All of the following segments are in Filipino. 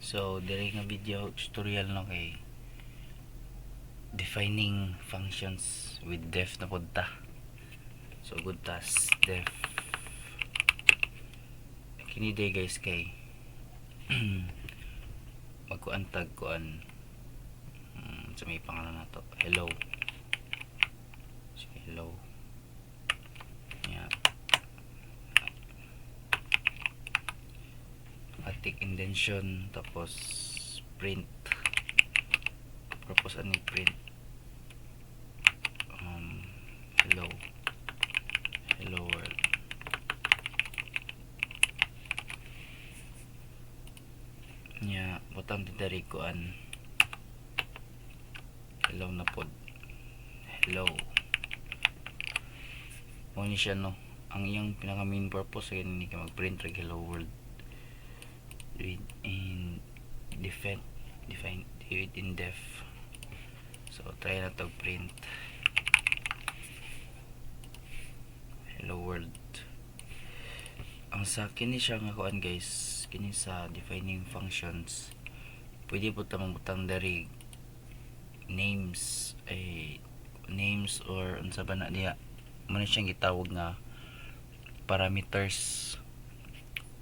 So diri nga video tutorial no kay defining functions with def na punta. So good task def kini day guys kay magkuantag kuan sa may pangalan na to hello. So, hello yeah. Atik indentation tapos print purpose ani print hello hello world nya butang dari kuan hello na pod hello mo ni siya no ang iyang pinaka main purpose ay ni ka mag-print reg hello world read in define read in def. So try na to print hello world. Ang sa kini siya nga kuan guys, kini sa defining functions pwede po tamang butang dari names ay names or unsa ba na niya mo na siyang gitawag nga parameters.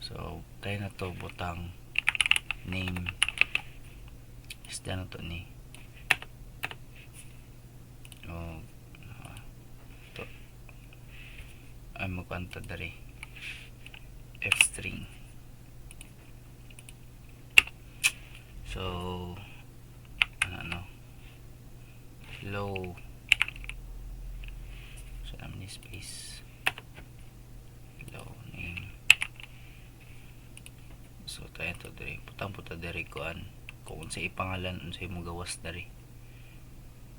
So try na to butang name isda na to ni to ay magkanta dari f string. So ano hello so namin space hello name. So tayo to dari putang dari kuan kung sa ipangalan unsay mo gawas dari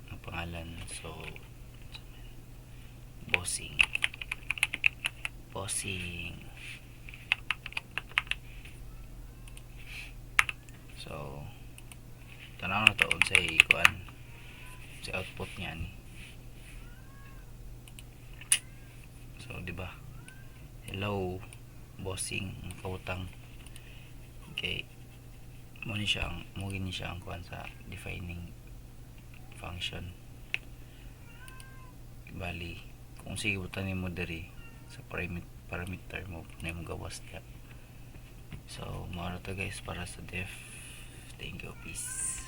ang pangalan. So bossing so tanaw na to unsay kuan sa output niya ni. So di ba hello bossing ang kautang okay mo ni siyang kuan sa defining function bali kung sige butan mo diri sa parameter mo na mo gawas niya. So mao to guys para sa def. Thank you, peace.